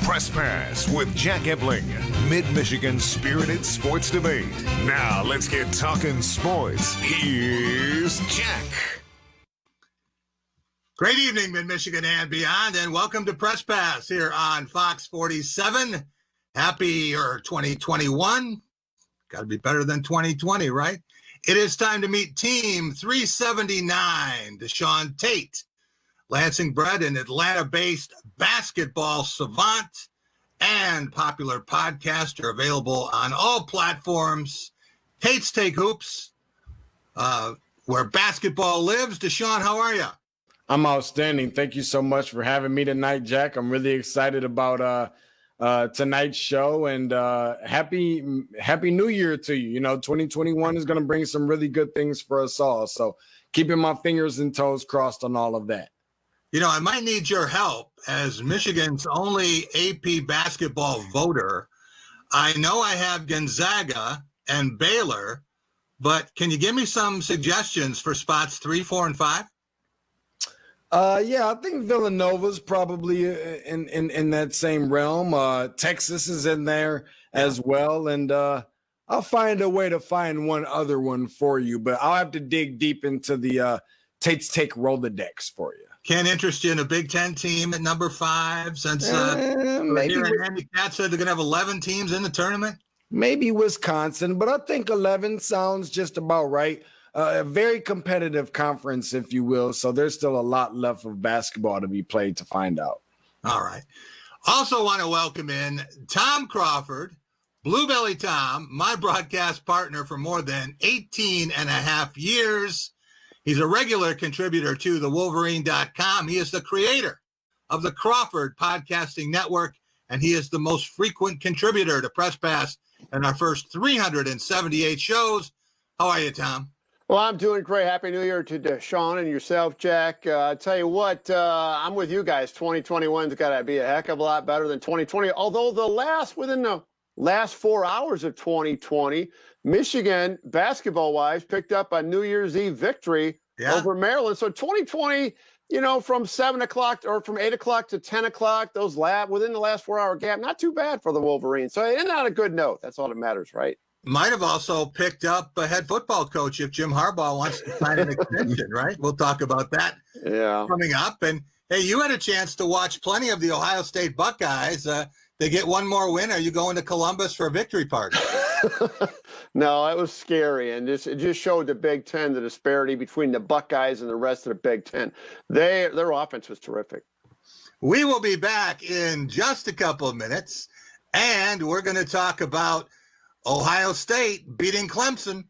Press Pass with Jack Ebling, Mid-Michigan's spirited sports debate. Now let's get talking sports. Here's Jack. Great evening, Mid-Michigan and beyond, and welcome to Press Pass here on Fox 47. Happy year 2021. Got to be better than 2020, right? It is time to meet Team 379, DeShaun Tate, Lansing-bred and Atlanta-based basketball savant and popular podcaster, available on all platforms. Tate's Take Hoops, where basketball lives. DeShaun, how are you? I'm outstanding. Thank you so much for having me tonight, Jack. I'm really excited about tonight's show, and happy New Year to you. You know, 2021 is going to bring some really good things for us all. So keeping my fingers and toes crossed on all of that. You know, I might need your help as Michigan's only AP basketball voter. I know I have Gonzaga and Baylor, but can you give me some suggestions for spots 3, 4, and 5? Yeah, I think Villanova's probably in that same realm. Texas is in there as well, and I'll find a way to find one other one for you, but I'll have to dig deep into the Tate's Take Rolodex for you. Can't interest you in a Big Ten team at number 5 since maybe Andy Katz said they're going to have 11 teams in the tournament? Maybe Wisconsin, but I think 11 sounds just about right. A very competitive conference, if you will. So there's still a lot left of basketball to be played to find out. All right. Also want to welcome in Tom Crawford, Bluebelly Tom, my broadcast partner for more than 18 and a half years. He's a regular contributor to thewolverine.com. He is the creator of the Crawford Podcasting Network, and he is the most frequent contributor to Press Pass in our first 378 shows. How are you, Tom? Well, I'm doing great. Happy New Year to DeShaun and yourself, Jack. I tell you what, I'm with you guys. 2021's got to be a heck of a lot better than 2020. Although within the last 4 hours of 2020, Michigan, basketball-wise, picked up a New Year's Eve victory over Maryland. So 2020, you know, from 7 o'clock or from 8 o'clock to 10 o'clock, within the last 4 hour gap, not too bad for the Wolverines. So it's not a good note. That's all that matters, right? Might have also picked up a head football coach if Jim Harbaugh wants to sign an extension, right? We'll talk about that coming up. And, hey, you had a chance to watch plenty of the Ohio State Buckeyes. They get one more win. Are you going to Columbus for a victory party? No, it was scary. And it just showed the Big Ten, the disparity between the Buckeyes and the rest of the Big Ten. Their offense was terrific. We will be back in just a couple of minutes, and we're going to talk about Ohio State beating Clemson.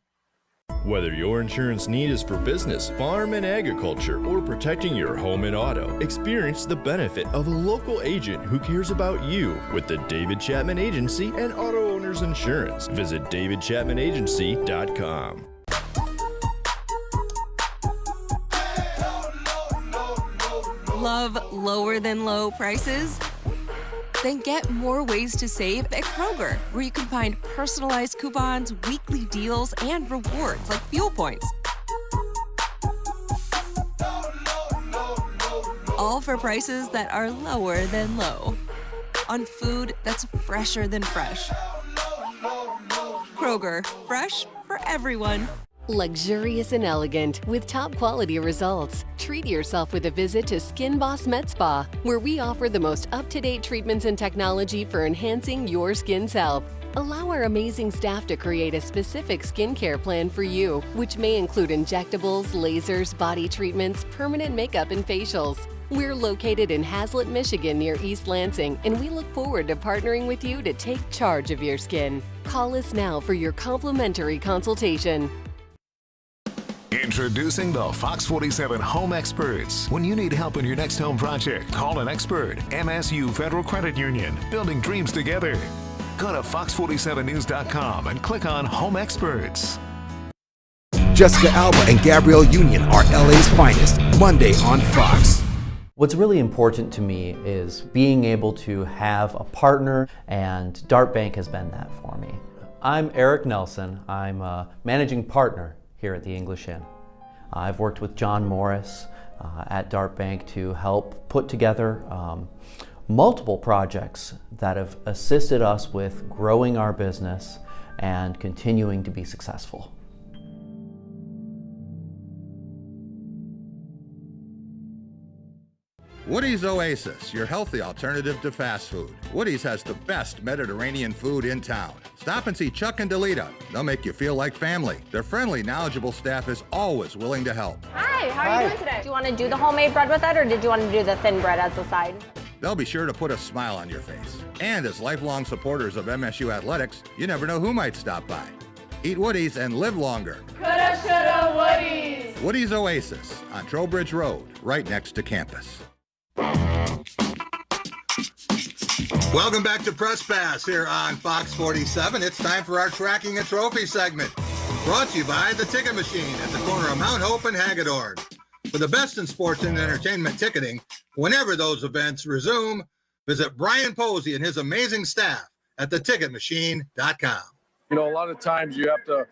Whether your insurance need is for business, farm and agriculture, or protecting your home and auto, experience the benefit of a local agent who cares about you with the David Chapman Agency and Auto Owners Insurance. Visit davidchapmanagency.com. Love lower than low prices? Then get more ways to save at Kroger, where you can find personalized coupons, weekly deals, and rewards like fuel points. All for prices that are lower than low. On food that's fresher than fresh. Kroger, fresh for everyone. Luxurious and elegant with top quality results. Treat yourself with a visit to Skin Boss Med Spa, where we offer the most up-to-date treatments and technology for enhancing your skin's health. Allow our amazing staff to create a specific skincare plan for you, which may include injectables, lasers, body treatments, permanent makeup, and facials. We're located in Hazlet, Michigan, near East Lansing, and we look forward to partnering with you to take charge of your skin. Call us now for your complimentary consultation. Introducing the Fox 47 Home Experts. When you need help in your next home project, call an expert. MSU Federal Credit Union, building dreams together. Go to fox47news.com and click on Home Experts. Jessica Alba and Gabrielle Union are LA's finest, Monday on Fox. What's really important to me is being able to have a partner, and Dart Bank has been that for me. I'm Eric Nelson. I'm a managing partner here at the English Inn. I've worked with John Morris at Dart Bank to help put together multiple projects that have assisted us with growing our business and continuing to be successful. Woody's Oasis, your healthy alternative to fast food. Woody's has the best Mediterranean food in town. Stop and see Chuck and Delita. They'll make you feel like family. Their friendly, knowledgeable staff is always willing to help. Hi, how are you doing today? Do you want to do the homemade bread with it, or did you want to do the thin bread as the side? They'll be sure to put a smile on your face. And as lifelong supporters of MSU athletics, you never know who might stop by. Eat Woody's and live longer. Coulda, shoulda, Woody's. Woody's Oasis on Trowbridge Road, right next to campus. Welcome back to Press Pass here on Fox 47. It's time for our Tracking a Trophy segment, brought to you by the Ticket Machine at the corner of Mount Hope and Hagedorn. For the best in sports and entertainment ticketing, whenever those events resume, visit Brian Posey and his amazing staff at theticketmachine.com. You know, a lot of times you have to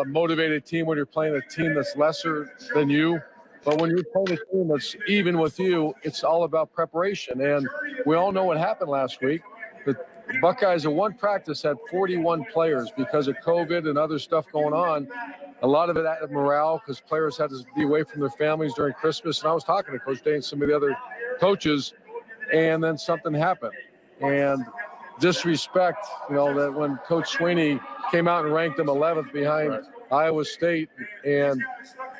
motivate a team when you're playing a team that's lesser than you. But when you're playing a team that's even with you, it's all about preparation. And we all know what happened last week. The Buckeyes in one practice had 41 players because of COVID and other stuff going on. A lot of it added morale because players had to be away from their families during Christmas. And I was talking to Coach Day and some of the other coaches, and then something happened. And disrespect, you know, that when Coach Sweeney came out and ranked them 11th behind Iowa State and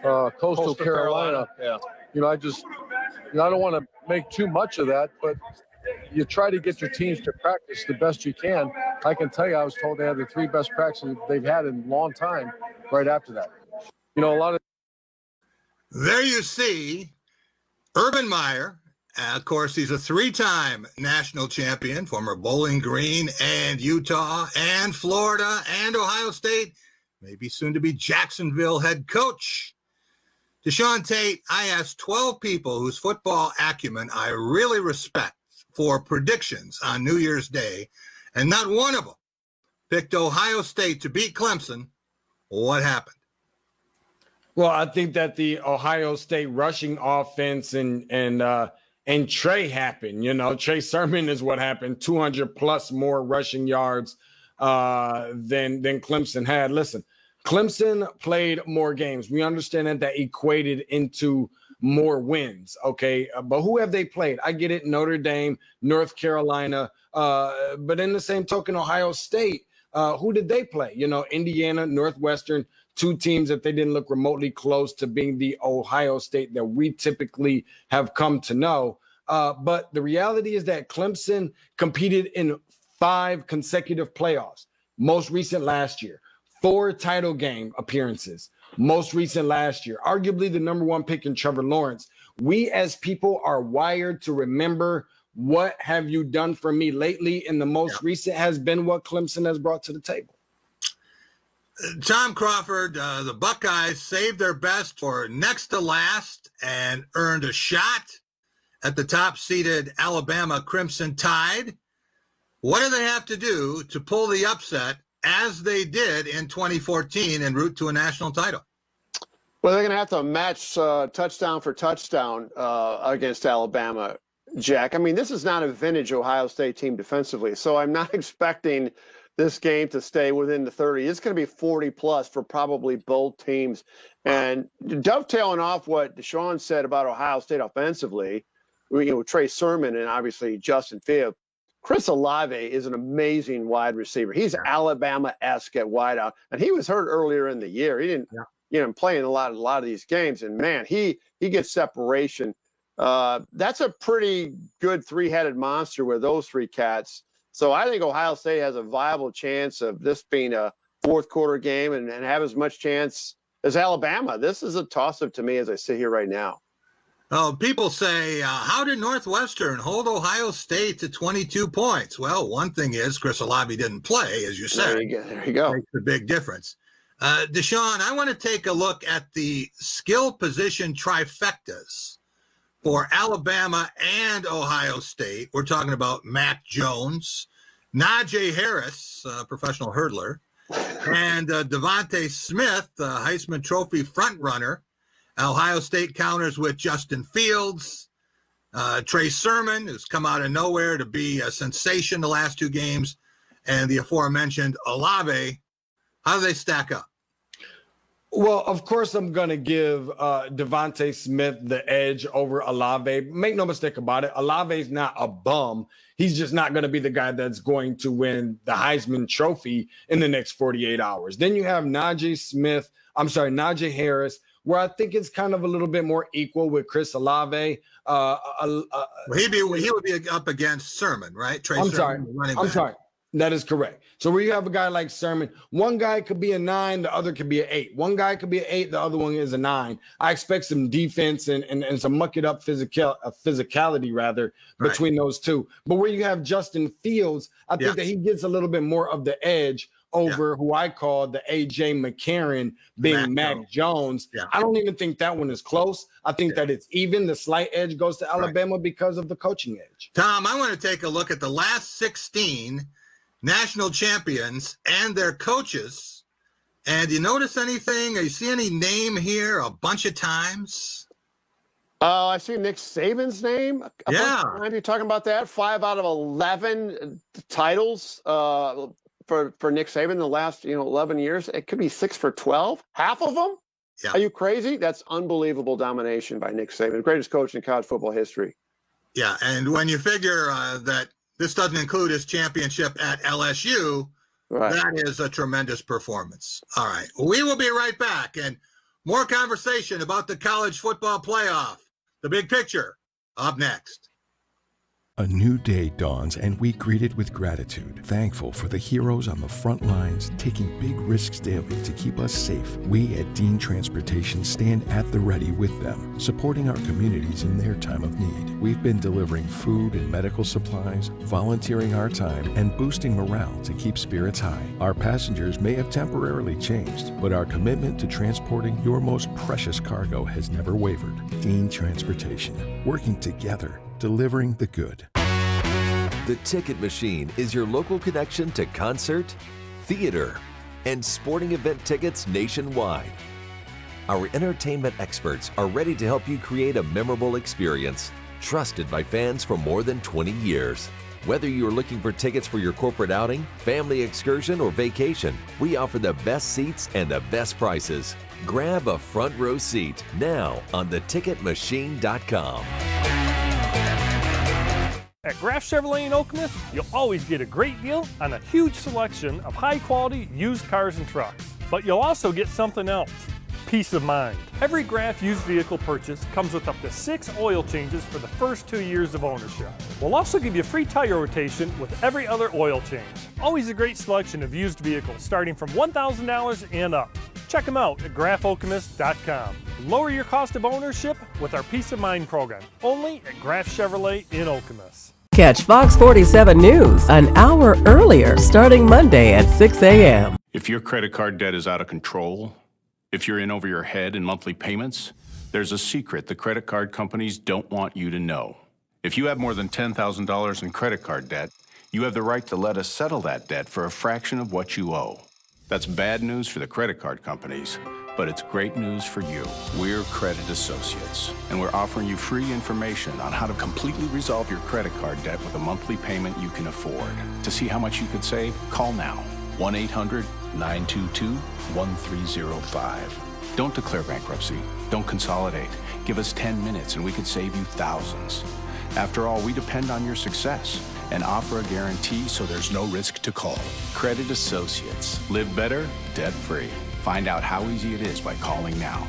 Coastal Carolina. Yeah. You know, I don't want to make too much of that, but you try to get your teams to practice the best you can. I can tell you, I was told they had the 3 best practices they've had in a long time right after that. You know, a lot of. There you see Urban Meyer. Of course, he's a 3-time national champion, former Bowling Green and Utah and Florida and Ohio State, maybe soon to be Jacksonville head coach. DeShaun Tate, I asked 12 people whose football acumen I really respect for predictions on New Year's Day, and not one of them picked Ohio State to beat Clemson. What happened? Well, I think that the Ohio State rushing offense and Trey happened. You know, Trey Sermon is what happened. 200 plus more rushing yards than Clemson had. Listen, Clemson played more games. We understand that equated into more wins. Okay. But who have they played? I get it. Notre Dame, North Carolina. But in the same token, Ohio State, who did they play? You know, Indiana, Northwestern, 2 teams that they didn't look remotely close to being the Ohio State that we typically have come to know. But the reality is that Clemson competed in 5 consecutive playoffs, most recent last year, 4 title game appearances, most recent last year, arguably the number 1 pick in Trevor Lawrence. We as people are wired to remember what have you done for me lately, and the most recent has been what Clemson has brought to the table. Tom Crawford, the Buckeyes saved their best for next to last and earned a shot at the top-seeded Alabama Crimson Tide. What do they have to do to pull the upset as they did in 2014 en route to a national title? Well, they're going to have to match touchdown for touchdown against Alabama, Jack. I mean, this is not a vintage Ohio State team defensively, so I'm not expecting this game to stay within the 30. It's going to be 40-plus for probably both teams. And dovetailing off what DeShaun said about Ohio State offensively, you know, Trey Sermon and obviously Justin Fields, Chris Olave is an amazing wide receiver. He's Alabama-esque at wideout, and he was hurt earlier in the year. He didn't, play in a lot of these games, and man, he gets separation. That's a pretty good 3-headed monster with those 3 cats. So I think Ohio State has a viable chance of this being a 4th quarter game and have as much chance as Alabama. This is a toss-up to me as I sit here right now. Oh, people say, how did Northwestern hold Ohio State to 22 points? Well, one thing is Chris Olave didn't play, as you said. There you go. Makes a big difference. DeShaun, I want to take a look at the skill position trifectas for Alabama and Ohio State. We're talking about Mac Jones, Najee Harris, professional hurdler, and Devontae Smith, Heisman Trophy frontrunner. Ohio State counters with Justin Fields, Trey Sermon, who's come out of nowhere to be a sensation the last 2 games, and the aforementioned Olave. How do they stack up? Well, of course, I'm going to give Devontae Smith the edge over Olave. Make no mistake about it. Olave's not a bum. He's just not going to be the guy that's going to win the Heisman Trophy in the next 48 hours. Then you have Najee Harris, where I think it's kind of a little bit more equal with Chris Olave. He would be up against Sermon, right? Trey Sermon, I'm sorry. That is correct. So where you have a guy like Sermon, one guy could be a 9, the other could be an 8. One guy could be an 8, the other one is a 9. I expect some defense and some muck it up physicality rather between those two. But where you have Justin Fields, I think that he gets a little bit more of the edge over who I call the A.J. McCarron being Mac Jones. I don't even think that one is close. I think that it's even. The slight edge goes to Alabama because of the coaching edge. Tom, I want to take a look at the last 16 national champions and their coaches. And do you notice anything? Or you see any name here a bunch of titimes? I see Nick Saban's name. A bunch of times. You're talking about that? 5 out of 11 titles for Nick Saban in the last 11 years. It could be 6 for 12. Half of them? Yeah. Are you crazy? That's unbelievable domination by Nick Saban, the greatest coach in college football history. Yeah, and when you figure that this doesn't include his championship at LSU, that is a tremendous performance. All right, we will be right back, and more conversation about the college football playoff, the big picture, up next. A new day dawns and we greet it with gratitude, thankful for the heroes on the front lines taking big risks daily to keep us safe. We at Dean Transportation stand at the ready with them, supporting our communities in their time of need. We've been delivering food and medical supplies, volunteering our time, and boosting morale to keep spirits high. Our passengers may have temporarily changed, but our commitment to transporting your most precious cargo has never wavered. Dean Transportation, working together, delivering the good. The Ticket Machine is your local connection to concert, theater, and sporting event tickets nationwide. Our entertainment experts are ready to help you create a memorable experience, trusted by fans for more than 20 years. Whether you're looking for tickets for your corporate outing, family excursion, or vacation, we offer the best seats and the best prices. Grab a front row seat now on theticketmachine.com. At Graff Chevrolet in Okemos, you'll always get a great deal on a huge selection of high-quality used cars and trucks. But you'll also get something else, peace of mind. Every Graff used vehicle purchase comes with up to 6 oil changes for the first 2 years of ownership. We'll also give you free tire rotation with every other oil change. Always a great selection of used vehicles starting from $1,000 and up. Check them out at graffokemos.com. Lower your cost of ownership with our Peace of Mind program, only at Graff Chevrolet in Okemos. Catch Fox 47 News an hour earlier, starting Monday at 6 a.m. If your credit card debt is out of control, if you're in over your head in monthly payments, there's a secret the credit card companies don't want you to know. If you have more than $10,000 in credit card debt, you have the right to let us settle that debt for a fraction of what you owe. That's bad news for the credit card companies, but it's great news for you. We're Credit Associates, and we're offering you free information on how to completely resolve your credit card debt with a monthly payment you can afford. To see how much you could save, call now. 1-800-922-1305. Don't declare bankruptcy. Don't consolidate. Give us 10 minutes and we could save you thousands. After all, we depend on your success and offer a guarantee so there's no risk to call. Credit Associates. Live better, debt-free. Find out how easy it is by calling now.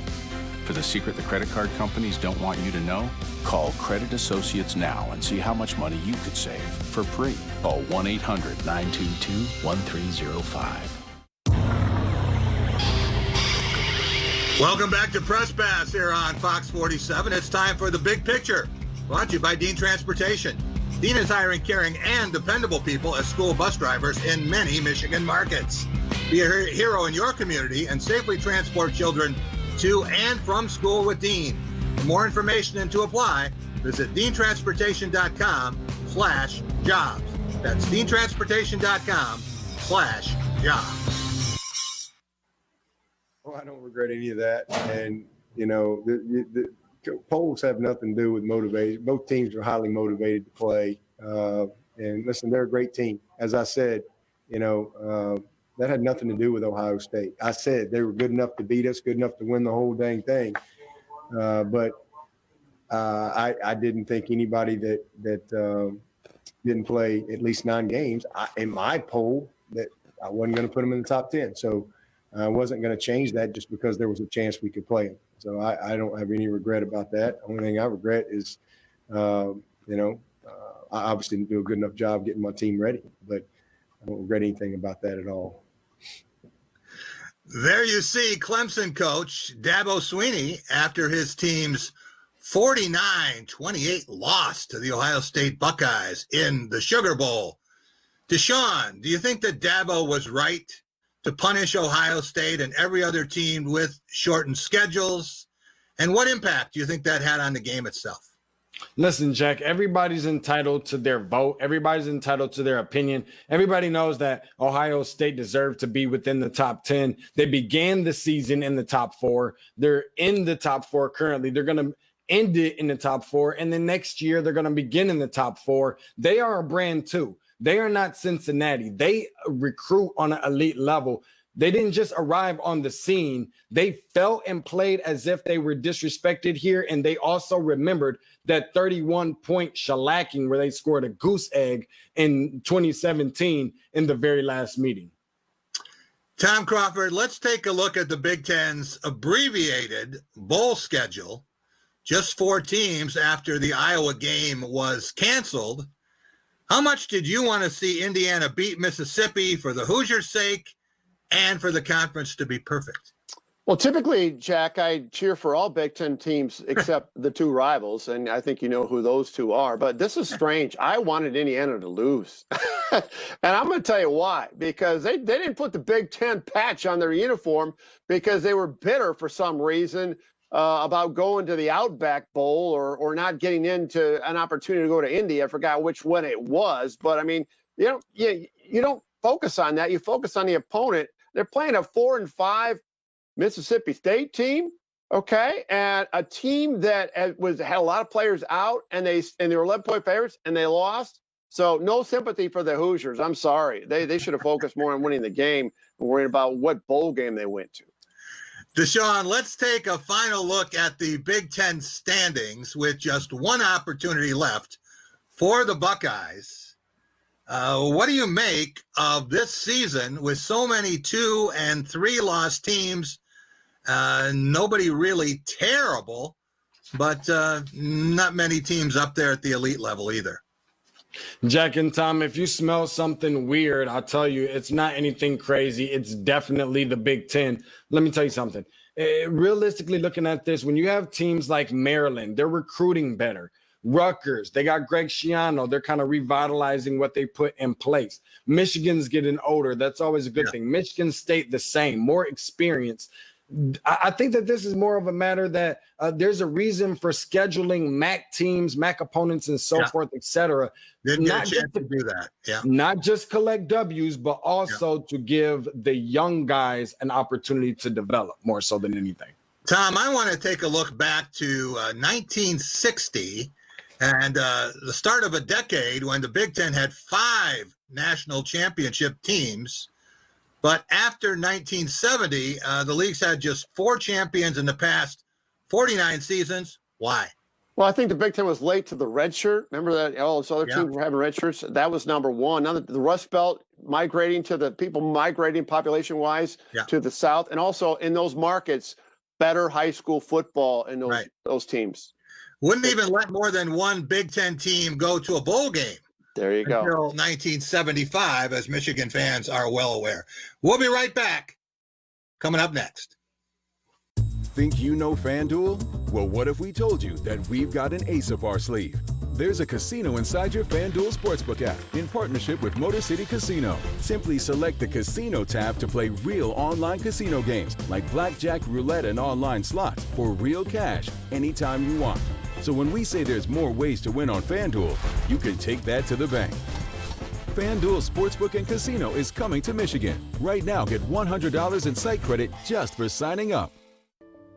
For the secret the credit card companies don't want you to know, call Credit Associates now and see how much money you could save for free. Call 1-800-922-1305. Welcome back to Press Pass here on Fox 47. It's time for the big picture, brought to you by Dean Transportation. Dean is hiring caring and dependable people as school bus drivers in many Michigan markets. Be a hero in your community and safely transport children to and from school with Dean. For more information and to apply, visit deantransportation.com/jobs. That's deantransportation.com/jobs. Oh, I don't regret any of that. And, polls have nothing to do with motivation. Both teams are highly motivated to play. And listen, they're a great team. As I said, that had nothing to do with Ohio State. I said they were good enough to beat us, good enough to win the whole dang thing. But I didn't think anybody that didn't play at least 9 games in my poll that I wasn't going to put them in the top 10. So I wasn't going to change that just because there was a chance we could play them. So I don't have any regret about that. The only thing I regret is, I obviously didn't do a good enough job getting my team ready, but I don't regret anything about that at all. There you see Clemson coach Dabo Swinney after his team's 49-28 loss to the Ohio State Buckeyes in the Sugar Bowl. DeShaun, do you think that Dabo was right to punish Ohio State and every other team with shortened schedules? And what impact do you think that had on the game itself? Listen, Jack, everybody's entitled to their vote. Everybody's entitled to their opinion. Everybody knows that Ohio State deserved to be within the top 10. They began the season in the top 4. They're in the top 4 currently. They're going to end it in the top 4. And then next year, they're going to begin in the top 4. They are a brand too. They are not Cincinnati. They recruit on an elite level. They didn't just arrive on the scene. They felt and played as if they were disrespected here. And they also remembered that 31-point shellacking where they scored a goose egg in 2017 in the very last meeting. Tom Crawford, let's take a look at the Big Ten's abbreviated bowl schedule. Just 4 teams after the Iowa game was canceled. How much did you want to see Indiana beat Mississippi for the Hoosiers' sake and for the conference to be perfect? Well, typically, Jack, I cheer for all Big Ten teams except the 2 rivals, and I think you know who those 2 are. But this is strange. I wanted Indiana to lose. And I'm going to tell you why. Because they didn't put the Big Ten patch on their uniform because they were bitter for some reason about going to the Outback Bowl or not getting into an opportunity to go to Indy. I forgot which one it was. But, I mean, you don't focus on that. You focus on the opponent. They're playing a 4-5 Mississippi State team, okay, and a team that had a lot of players out, and they were 11-point favorites, and they lost. So no sympathy for the Hoosiers. I'm sorry. They should have focused more on winning the game and worrying about what bowl game they went to. DeShaun, let's take a final look at the Big Ten standings with just one opportunity left for the Buckeyes. What do you make of this season with so many 2- and 3-loss teams? Nobody really terrible, but not many teams up there at the elite level either. Jack and Tom, if you smell something weird, I'll tell you, it's not anything crazy. It's definitely the Big Ten. Let me tell you something. Realistically, looking at this, when you have teams like Maryland, they're recruiting better. Rutgers, they got Greg Schiano. They're kind of revitalizing what they put in place. Michigan's getting older. That's always a good thing. Michigan State, the same, more experience. I think that this is more of a matter that there's a reason for scheduling MAC teams, MAC opponents, and so forth, et cetera. Didn't get a chance to do that. Yeah. Not just collect W's, but also to give the young guys an opportunity to develop more so than anything. Tom, I want to take a look back to 1960 and the start of a decade when the Big Ten had 5 national championship teams. But after 1970, the league's had just 4 champions in the past 49 seasons. Why? Well, I think the Big Ten was late to the red shirt. Remember that all those other teams were having red shirts? That was number one. Now the Rust Belt migrating to the people migrating population-wise to the South. And also in those markets, better high school football in those teams. Wouldn't even let more than one Big Ten team go to a bowl game. There you go. Until 1975, as Michigan fans are well aware. We'll be right back. Coming up next. Think you know FanDuel? Well, what if we told you that we've got an ace up our sleeve? There's a casino inside your FanDuel Sportsbook app in partnership with Motor City Casino. Simply select the Casino tab to play real online casino games like blackjack, roulette, and online slots for real cash anytime you want. So when we say there's more ways to win on FanDuel, you can take that to the bank. FanDuel Sportsbook and Casino is coming to Michigan. Right now, get $100 in site credit just for signing up.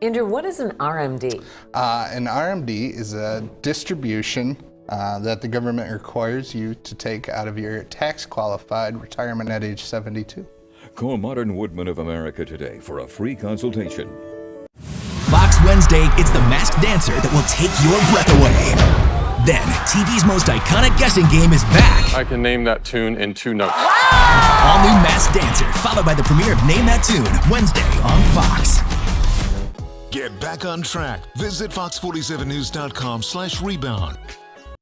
Andrew, what is an RMD? An RMD is a distribution that the government requires you to take out of your tax-qualified retirement at age 72. Call Modern Woodman of America today for a free consultation. Fox Wednesday, it's the masked dancer that will take your breath away. Then, TV's most iconic guessing game is back. I can name that tune in 2 notes. All new Masked Dancer, followed by the premiere of Name That Tune, Wednesday on Fox. Get back on track. Visit fox47news.com/rebound.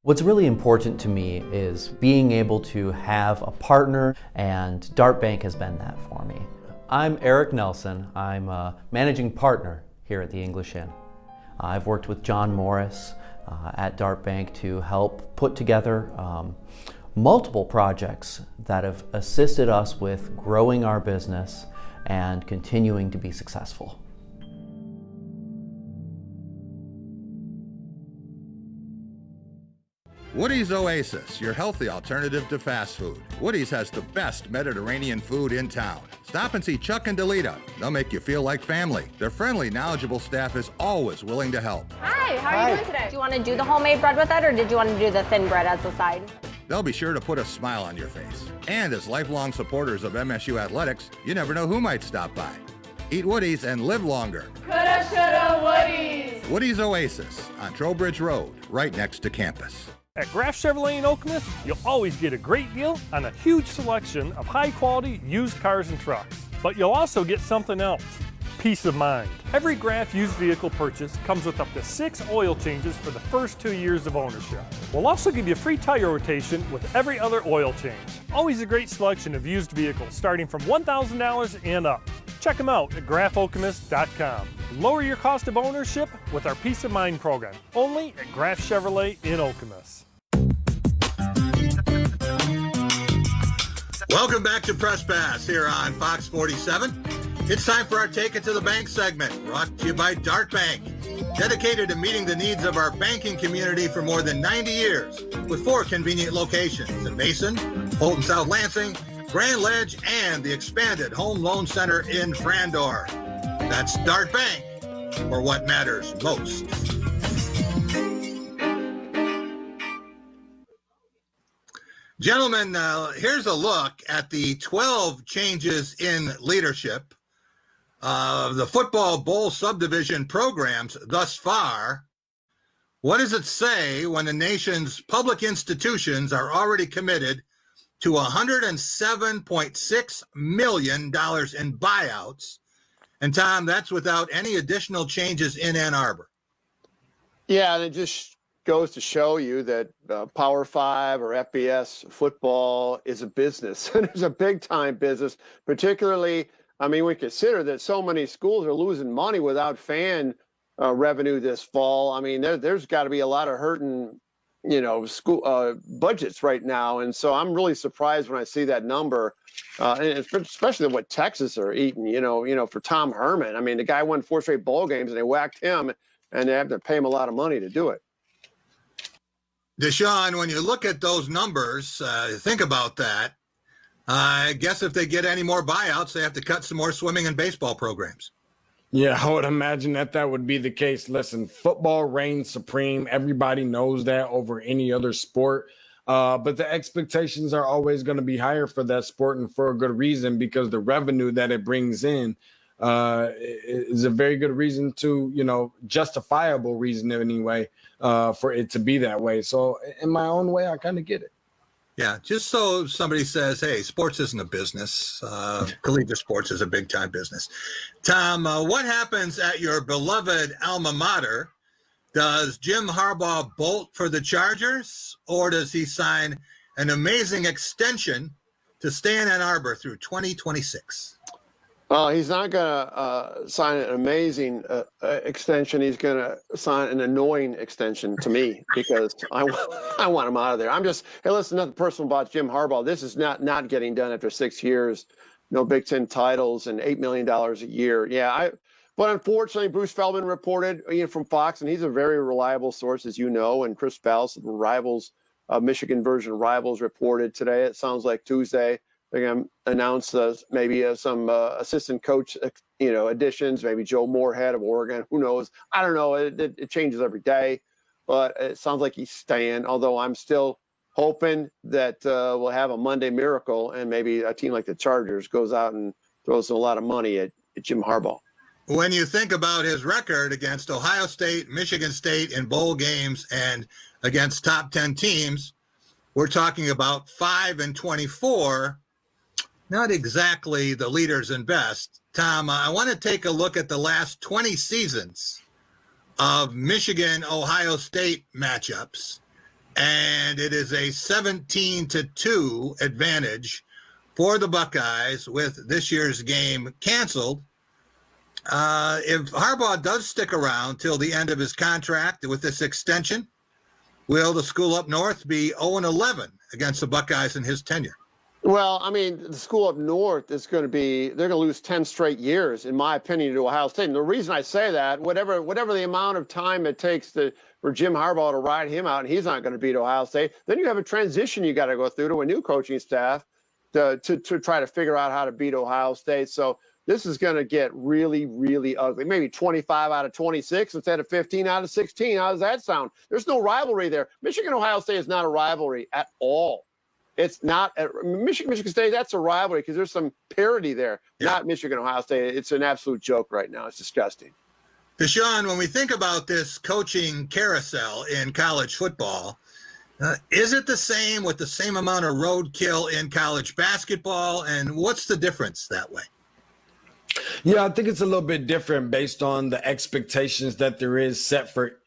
What's really important to me is being able to have a partner, and Dart Bank has been that for me. I'm Eric Nelson. I'm a managing partner here at the English Inn. I've worked with John Morris at Dart Bank to help put together multiple projects that have assisted us with growing our business and continuing to be successful. Woody's Oasis, your healthy alternative to fast food. Woody's has the best Mediterranean food in town. Stop and see Chuck and Delita. They'll make you feel like family. Their friendly, knowledgeable staff is always willing to help. Hi, how are you doing today? Do you want to do the homemade bread with it, or did you want to do the thin bread as the side? They'll be sure to put a smile on your face. And as lifelong supporters of MSU athletics, you never know who might stop by. Eat Woody's and live longer. Coulda, shoulda, Woody's. Woody's Oasis on Trowbridge Road, right next to campus. At Graff Chevrolet in Okemos, you'll always get a great deal on a huge selection of high-quality used cars and trucks. But you'll also get something else, peace of mind. Every Graff used vehicle purchase comes with up to 6 oil changes for the first 2 years of ownership. We'll also give you a free tire rotation with every other oil change. Always a great selection of used vehicles starting from $1,000 and up. Check them out at graffokemos.com. Lower your cost of ownership with our Peace of Mind program, only at Graff Chevrolet in Okemos. Welcome back to Press Pass here on Fox 47. It's time for our Take It to the Bank segment, brought to you by Dart Bank. Dedicated to meeting the needs of our banking community for more than 90 years, with 4 convenient locations in Mason, Fulton South Lansing, Grand Ledge, and the expanded Home Loan Center in Frandor. That's Dart Bank, for what matters most. Gentlemen, here's a look at the 12 changes in leadership of the football bowl subdivision programs thus far. What does it say when the nation's public institutions are already committed to $107.6 million in buyouts? And Tom, that's without any additional changes in Ann Arbor. Yeah, and it just goes to show you that Power 5 or FBS football is a business. And it's a big-time business, particularly, I mean, we consider that so many schools are losing money without fan revenue this fall. I mean, there's got to be a lot of hurting, school budgets right now. And so I'm really surprised when I see that number, and especially what Texas are eating, for Tom Herman. I mean, the guy won 4 straight bowl games and they whacked him, and they have to pay him a lot of money to do it. DeShaun, when you look at those numbers, think about that. I guess if they get any more buyouts, they have to cut some more swimming and baseball programs. Yeah, I would imagine that would be the case. Listen, football reigns supreme. Everybody knows that over any other sport. But the expectations are always going to be higher for that sport, and for a good reason, because the revenue that it brings in is a very good reason to, justifiable reason anyway, for it to be that way. So in my own way, I kind of get it. Yeah, just so somebody says, hey, sports isn't a business. Collegiate sports is a big-time business. Tom, what happens at your beloved alma mater? Does Jim Harbaugh bolt for the Chargers, or does he sign an amazing extension to stay in Ann Arbor through 2026? He's not going to sign an amazing extension. He's going to sign an annoying extension to me, because I want him out of there. Hey, listen, nothing personal about Jim Harbaugh. This is not getting done after 6 years. No Big Ten titles and $8 million a year. Yeah, but unfortunately, Bruce Feldman reported from Fox, and he's a very reliable source, as you know, and Chris Ballas, Rivals, Michigan version of Rivals, reported today, it sounds like Tuesday, They're going to announce maybe some assistant coach, additions. Maybe Joe Moorhead of Oregon. Who knows? I don't know. It changes every day, but it sounds like he's staying. Although I'm still hoping that we'll have a Monday miracle, and maybe a team like the Chargers goes out and throws a lot of money at Jim Harbaugh. When you think about his record against Ohio State, Michigan State in bowl games and against top 10 teams, we're talking about 5-24. Not exactly the leaders and best. Tom, I want to take a look at the last 20 seasons of Michigan-Ohio State matchups, and it is a 17-2 advantage for the Buckeyes with this year's game canceled. If Harbaugh does stick around till the end of his contract with this extension, will the school up north be 0-11 against the Buckeyes in his tenure? Well, I mean, the school up north is going to be, they're going to lose 10 straight years, in my opinion, to Ohio State. And the reason I say that, whatever the amount of time it takes for Jim Harbaugh to ride him out, and he's not going to beat Ohio State, then you have a transition you got to go through to a new coaching staff to try to figure out how to beat Ohio State. So this is going to get really, really ugly. Maybe 25 out of 26 instead of 15 out of 16. How does that sound? There's no rivalry there. Michigan-Ohio State is not a rivalry at all. It's not Michigan State. That's a rivalry because there's some parity there. Yeah. Not Michigan-Ohio State. It's an absolute joke right now. It's disgusting. DeShaun, when we think about this coaching carousel in college football, is it the same with the same amount of roadkill in college basketball? And what's the difference that way? Yeah, I think it's a little bit different based on the expectations that there is set for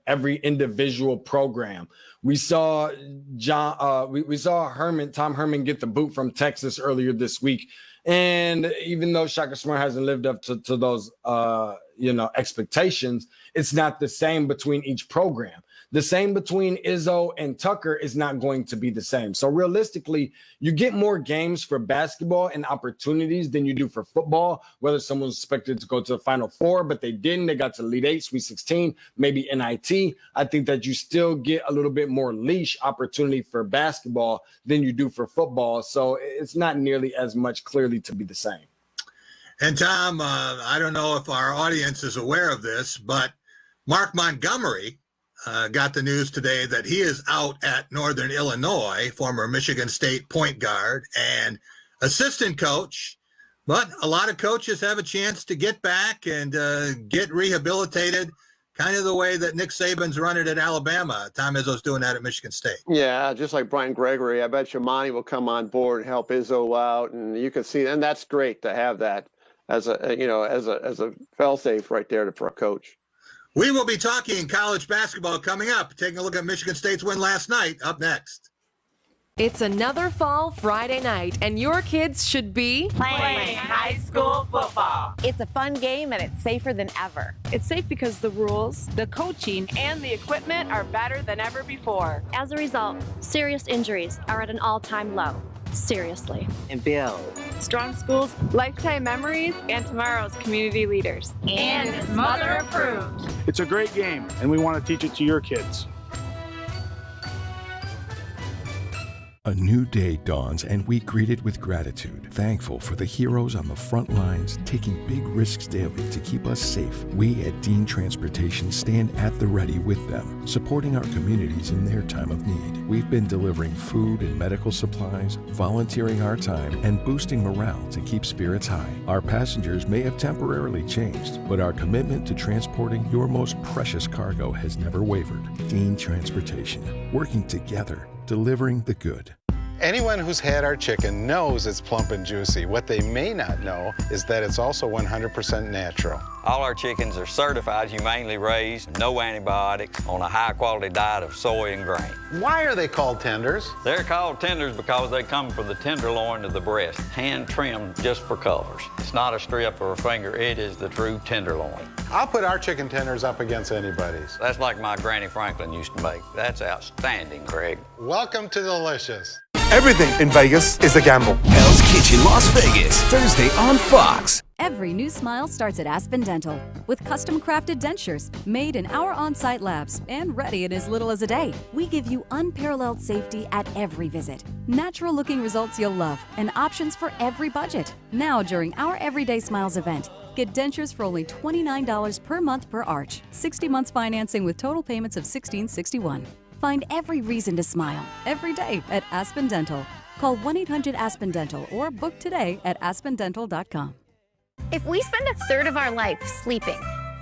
every individual program. We saw Tom Herman get the boot from Texas earlier this week. And even though Shaka Smart hasn't lived up to those, expectations, it's not the same between each program. The same between Izzo and Tucker is not going to be the same. So realistically, you get more games for basketball and opportunities than you do for football, whether someone's expected to go to the Final Four, but they didn't. They got to Elite Eight, Sweet 16, maybe NIT. I think that you still get a little bit more leash opportunity for basketball than you do for football. So it's not nearly as much clearly to be the same. And Tom, I don't know if our audience is aware of this, but Mark Montgomery got the news today that he is out at Northern Illinois, former Michigan State point guard and assistant coach. But a lot of coaches have a chance to get back and get rehabilitated, kind of the way that Nick Saban's run it at Alabama. Tom Izzo's doing that at Michigan State. Yeah, just like Brian Gregory. I bet you Monty will come on board and help Izzo out, and you can see, and that's great to have that as a fail-safe right there for a coach. We will be talking college basketball coming up, taking a look at Michigan State's win last night, up next. It's another fall Friday night, and your kids should be playing high school football. It's a fun game, and it's safer than ever. It's safe because the rules, the coaching, and the equipment are better than ever before. As a result, serious injuries are at an all-time low. Seriously. And build strong schools, lifetime memories, and tomorrow's community leaders. And it's mother approved. It's a great game, and we want to teach it to your kids. A new day dawns and we greet it with gratitude, thankful for the heroes on the front lines taking big risks daily to keep us safe. We at Dean Transportation stand at the ready with them, supporting our communities in their time of need. We've been delivering food and medical supplies, volunteering our time, and boosting morale to keep spirits high. Our passengers may have temporarily changed, but our commitment to transporting your most precious cargo has never wavered. Dean Transportation, working together, delivering the good. Anyone who's had our chicken knows it's plump and juicy. What they may not know is that it's also 100% natural. All our chickens are certified, humanely raised, no antibiotics, on a high-quality diet of soy and grain. Why are they called tenders? They're called tenders because they come from the tenderloin of the breast, hand-trimmed just for colors. It's not a strip or a finger, it is the true tenderloin. I'll put our chicken tenders up against anybody's. That's like my Granny Franklin used to make. That's outstanding, Craig. Welcome to Delicious. Everything in Vegas is a gamble. Hell's Kitchen Las Vegas, Thursday on Fox. Every new smile starts at Aspen Dental with custom-crafted dentures made in our on-site labs and ready in as little as a day. We give you unparalleled safety at every visit, natural-looking results you'll love, and options for every budget. Now during our Everyday Smiles event, get dentures for only $29 per month per arch, 60 months financing with total payments of $16.61. Find every reason to smile every day at Aspen Dental. Call 1-800-ASPEN-DENTAL or book today at aspendental.com. If we spend a third of our life sleeping,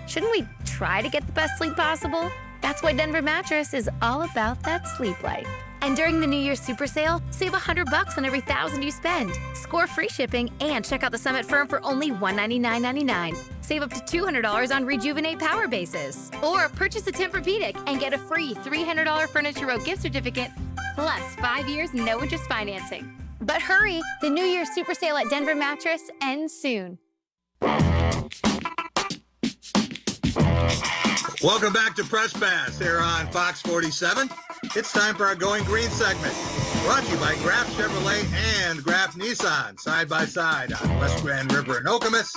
shouldn't we try to get the best sleep possible? That's why Denver Mattress is all about that sleep life. And during the New Year's Super Sale, save $100 on every $1,000 you spend. Score free shipping and check out the Summit Firm for only $199.99. Save up to $200 on Rejuvenate Power Bases. Or purchase a Tempur-Pedic and get a free $300 Furniture Row gift certificate, plus 5 years no interest financing. But hurry, the New Year's Super Sale at Denver Mattress ends soon. Welcome back to Press Pass here on Fox 47. It's time for our Going Green segment, brought to you by Graff Chevrolet and Graff Nissan, side by side on West Grand River in Okemos.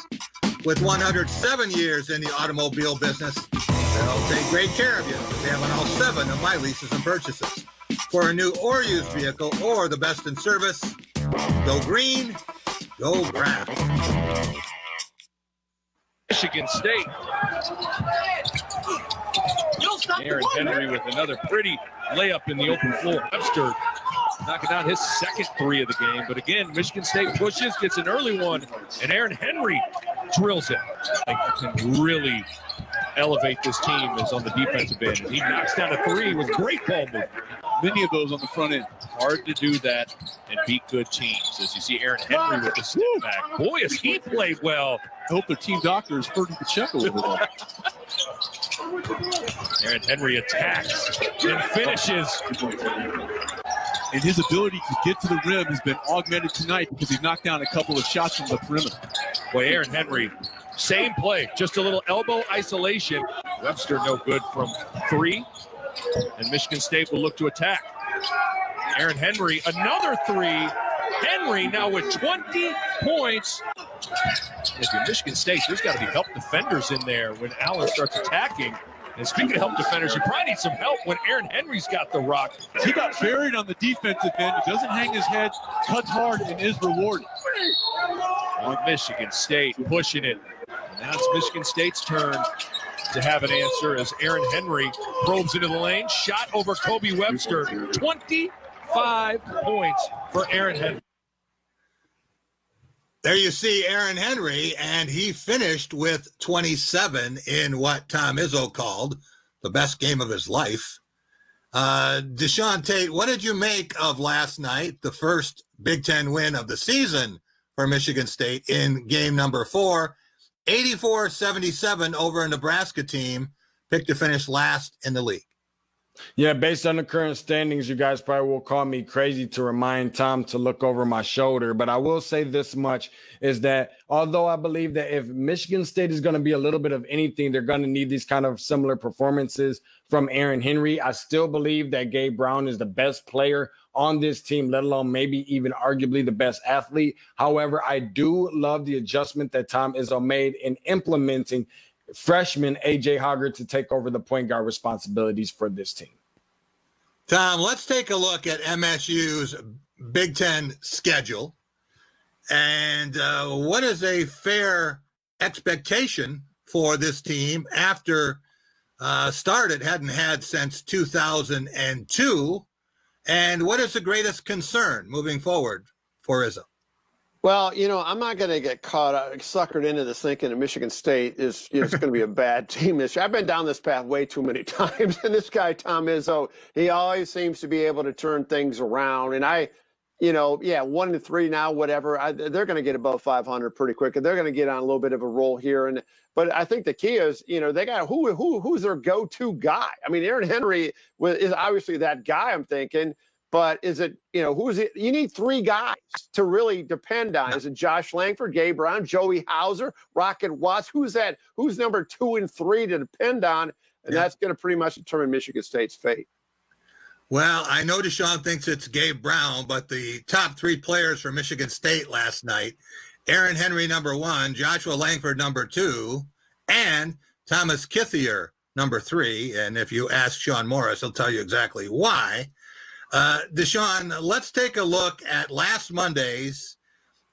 With 107 years in the automobile business, they'll take great care of you. They have on all 7 of my leases and purchases. For a new or used vehicle or the best in service, go green, go Graff. Michigan State. Aaron Henry with another pretty layup in the open floor. Webster knocking down his second 3 of the game. But again, Michigan State pushes, gets an early one, and Aaron Henry drills it. I think can really elevate this team is on the defensive end. He knocks down a 3 with great ball movement. Many of those on the front end. Hard to do that and beat good teams. As you see Aaron Henry with the step back. Boy, has he played well. I hope their team doctor is hurting the check a little bit. Aaron Henry attacks and finishes. And his ability to get to the rim has been augmented tonight because he knocked down a couple of shots from the perimeter. Boy, Aaron Henry, same play, just a little elbow isolation. Webster no good from 3. And Michigan State will look to attack. Aaron Henry, another 3. Henry now with 20 points. If you're Michigan State, there's got to be help defenders in there when Allen starts attacking. And speaking of help defenders, you probably need some help when Aaron Henry's got the rock. He got buried on the defensive end. He doesn't hang his head, cuts hard, and is rewarded. On Michigan State pushing it. And now it's Michigan State's turn to have an answer as Aaron Henry probes into the lane. Shot over Kobe Webster. 25 points for Aaron Henry. There you see Aaron Henry, and he finished with 27 in what Tom Izzo called the best game of his life. DeShaun Tate, what did you make of last night, the first Big Ten win of the season for Michigan State in game number 4? 84-77 over a Nebraska team, picked to finish last in the league. Yeah, based on the current standings, you guys probably will call me crazy to remind Tom to look over my shoulder. But I will say this much is that although I believe that if Michigan State is going to be a little bit of anything, they're going to need these kind of similar performances from Aaron Henry. I still believe that Gabe Brown is the best player on this team, let alone maybe even arguably the best athlete. However, I do love the adjustment that Tom Izzo made in implementing freshman A.J. Hoggard to take over the point guard responsibilities for this team. Tom, let's take a look at MSU's Big Ten schedule. And what is a fair expectation for this team after start it hadn't had since 2002? And what is the greatest concern moving forward for Izzo? Well, you know, I'm not going to get suckered into this thinking that Michigan State is going to be a bad team this year. I've been down this path way too many times. And this guy, Tom Izzo, he always seems to be able to turn things around. And 1-3 now, whatever. They're going to get above 500 pretty quick. And they're going to get on a little bit of a roll here. But I think the key is, you know, they got who's their go-to guy? I mean, Aaron Henry is obviously that guy, I'm thinking. But is it, you know, who's it? You need 3 guys to really depend on. Is it Josh Langford, Gabe Brown, Joey Hauser, Rocket Watts? Who's that? Who's number 2 and 3 to depend on? And that's going to pretty much determine Michigan State's fate. Well, I know DeShaun thinks it's Gabe Brown, but the top three players for Michigan State last night, Aaron Henry, number 1, Joshua Langford, number 2, and Thomas Kithier, number 3. And if you ask Sean Morris, he'll tell you exactly why. DeShaun, let's take a look at last Monday's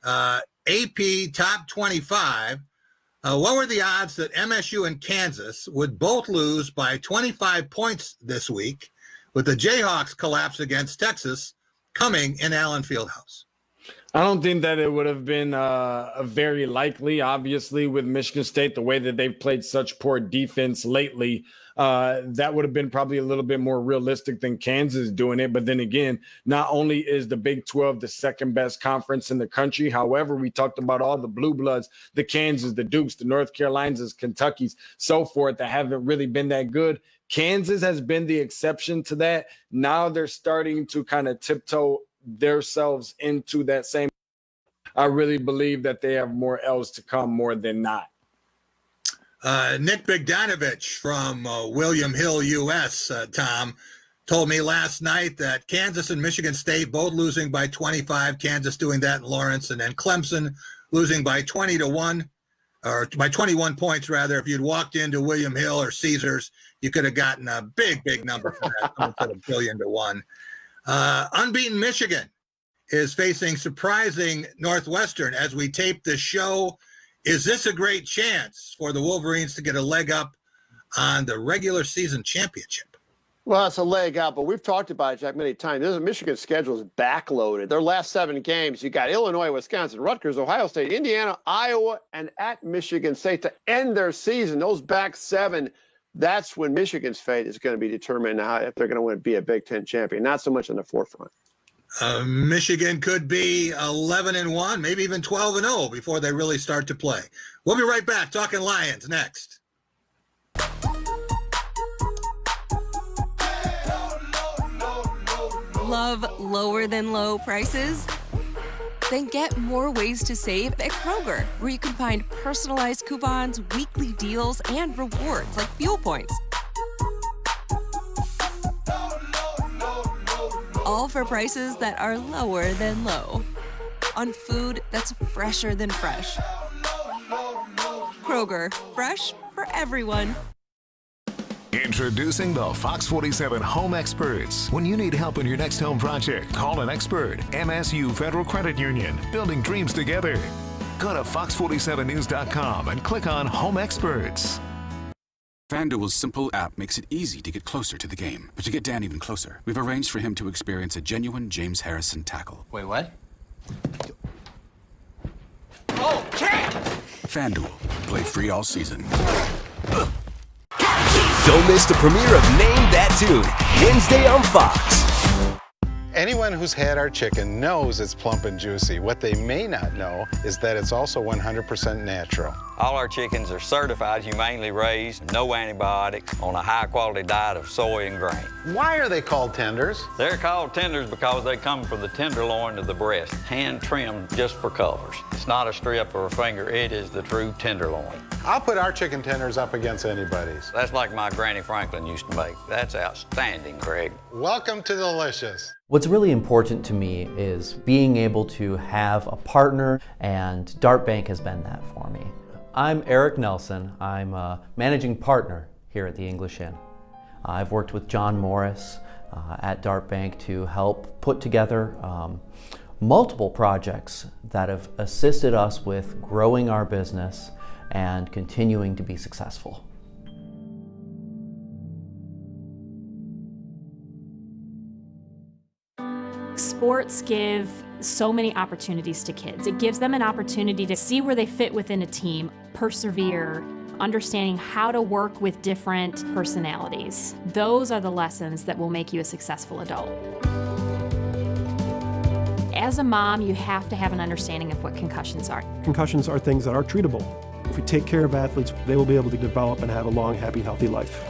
AP Top 25. What were the odds that MSU and Kansas would both lose by 25 points this week, with the Jayhawks collapse against Texas coming in Allen Fieldhouse? I don't think that it would have been very likely, obviously, with Michigan State, the way that they've played such poor defense lately. That would have been probably a little bit more realistic than Kansas doing it. But then again, not only is the Big 12 the second best conference in the country, however, we talked about all the blue bloods, the Kansas, the Dukes, the North Carolinas, Kentuckys, so forth, that haven't really been that good. Kansas has been the exception to that. Now they're starting to kind of tiptoe themselves into that same. I really believe that they have more L's to come more than not. Nick Bogdanovich from William Hill, U.S., Tom, told me last night that Kansas and Michigan State both losing by 25, Kansas doing that in Lawrence, and then Clemson losing by 20-1, or by 21 points, rather. If you'd walked into William Hill or Caesars, you could have gotten a big, big number for that, instead of 1,000,000,000-1. Unbeaten Michigan is facing surprising Northwestern as we tape this show. Is this a great chance for the Wolverines to get a leg up on the regular season championship? Well, it's a leg up, but we've talked about it, Jack, many times. Michigan's schedule is backloaded. Their last 7 games, you got Illinois, Wisconsin, Rutgers, Ohio State, Indiana, Iowa, and at Michigan State to end their season. Those back 7, that's when Michigan's fate is going to be determined if they're going to be a Big Ten champion, not so much on the forefront. Michigan could be 11-1, maybe even 12-0 before they really start to play. We'll be right back talking Lions next. Love lower than low prices? Then get more ways to save at Kroger, where you can find personalized coupons, weekly deals, and rewards like fuel points. All for prices that are lower than low. On food that's fresher than fresh. Kroger, fresh for everyone. Introducing the Fox 47 Home Experts. When you need help in your next home project, call an expert. MSU Federal Credit Union, building dreams together. Go to fox47news.com and click on Home Experts. FanDuel's simple app makes it easy to get closer to the game. But to get Dan even closer, we've arranged for him to experience a genuine James Harrison tackle. Wait, what? Oh, can't! FanDuel. Play free all season. Don't miss the premiere of Name That Tune, Wednesday on Fox. Anyone who's had our chicken knows it's plump and juicy. What they may not know is that it's also 100% natural. All our chickens are certified, humanely raised, no antibiotics, on a high-quality diet of soy and grain. Why are they called tenders? They're called tenders because they come from the tenderloin of the breast, hand-trimmed just for colors. It's not a strip or a finger, it is the true tenderloin. I'll put our chicken tenders up against anybody's. That's like my Granny Franklin used to make. That's outstanding, Craig. Welcome to Delicious. What's really important to me is being able to have a partner, and Dart Bank has been that for me. I'm Eric Nelson. I'm a managing partner here at the English Inn. I've worked with John Morris at Dart Bank to help put together multiple projects that have assisted us with growing our business and continuing to be successful. Sports give so many opportunities to kids. It gives them an opportunity to see where they fit within a team, persevere, understanding how to work with different personalities. Those are the lessons that will make you a successful adult. As a mom, you have to have an understanding of what concussions are. Concussions are things that are treatable. If we take care of athletes, they will be able to develop and have a long, happy, healthy life.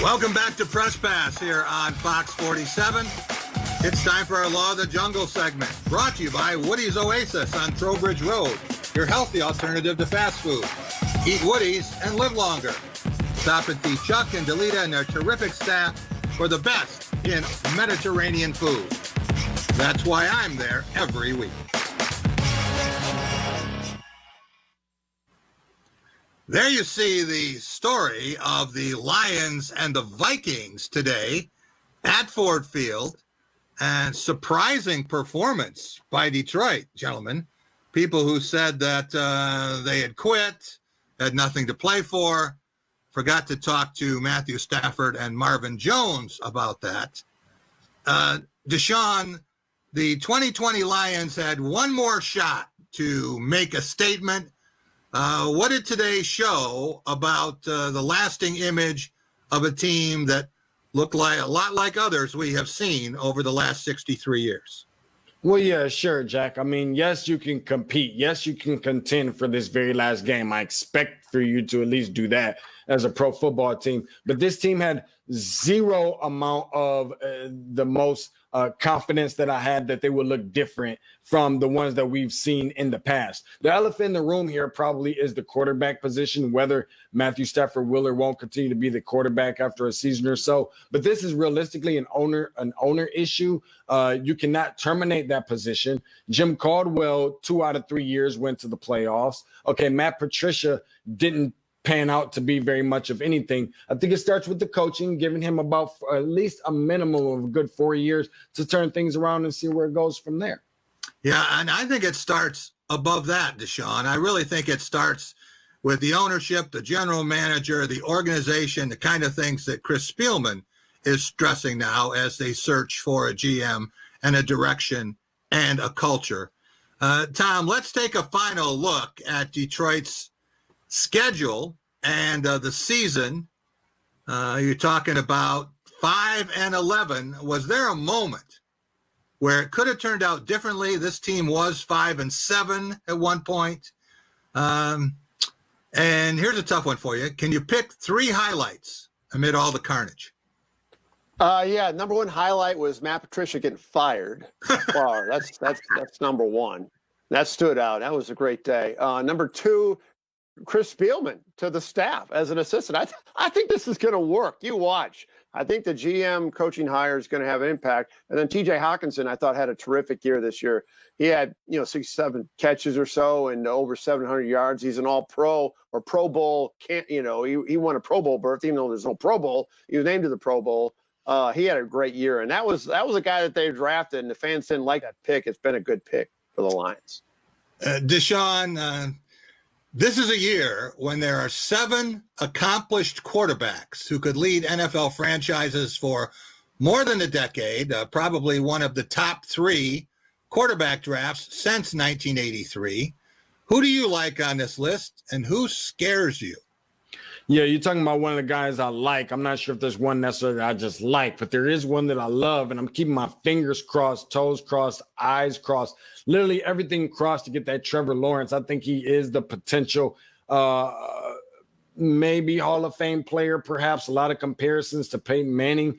Welcome back to Press Pass here on Fox 47. It's time for our Law of the Jungle segment, brought to you by Woody's Oasis on Trowbridge Road, your healthy alternative to fast food. Eat Woody's and live longer. Stop at the Chuck and Delita and their terrific staff for the best in Mediterranean food. That's why I'm there every week. There you see the story of the Lions and the Vikings today at Ford Field. And surprising performance by Detroit, gentlemen. People who said that they had quit, had nothing to play for, forgot to talk to Matthew Stafford and Marvin Jones about that. DeShaun, the 2020 Lions had one more shot to make a statement. What did today show about the lasting image of a team that looked like a lot like others we have seen over the last 63 years? Well, yeah, sure, Jack. I mean, yes, you can compete. Yes, you can contend for this very last game. I expect for you to at least do that as a pro football team. But this team had zero amount of the most confidence that I had that they would look different from the ones that we've seen in the past. The elephant in the room here probably is the quarterback position, whether Matthew Stafford will or won't continue to be the quarterback after a season or so. But this is realistically an owner issue. You cannot terminate that position. Jim Caldwell, 2 out of 3 years, went to the playoffs. Okay, Matt Patricia didn't pan out to be very much of anything. I think it starts with the coaching, giving him about at least a minimum of a good 4 years to turn things around and see where it goes from there. Yeah, and I think it starts above that, DeShaun. I really think it starts with the ownership, the general manager, the organization, the kind of things that Chris Spielman is stressing now as they search for a GM and a direction and a culture. Tom, let's take a final look at Detroit's schedule and the season. You're talking about 5-11. Was there a moment where it could have turned out differently? This team was 5-7 at one point. And here's a tough one for you. Can you pick 3 highlights amid all the carnage? Yeah, number one highlight was Matt Patricia getting fired. Wow, that's number one. That stood out. That was a great day. Number 2, Chris Spielman to the staff as an assistant. I think this is going to work. You watch. I think the GM coaching hire is going to have an impact. And then TJ Hawkinson, I thought, had a terrific year this year. He had, 67 catches or so and over 700 yards. He's an all-pro or Pro Bowl. He won a Pro Bowl berth, even though there's no Pro Bowl. He was named to the Pro Bowl. He had a great year. And that was a guy that they drafted, and the fans didn't like that pick. It's been a good pick for the Lions. DeShaun, this is a year when there are 7 accomplished quarterbacks who could lead NFL franchises for more than a decade, probably one of the top 3 quarterback drafts since 1983. Who do you like on this list, and who scares you? Yeah, you're talking about one of the guys I like. I'm not sure if there's one necessarily I just like, but there is one that I love, and I'm keeping my fingers crossed, toes crossed, eyes crossed, literally everything crossed to get that Trevor Lawrence. I think he is the potential maybe Hall of Fame player, perhaps. A lot of comparisons to Peyton Manning.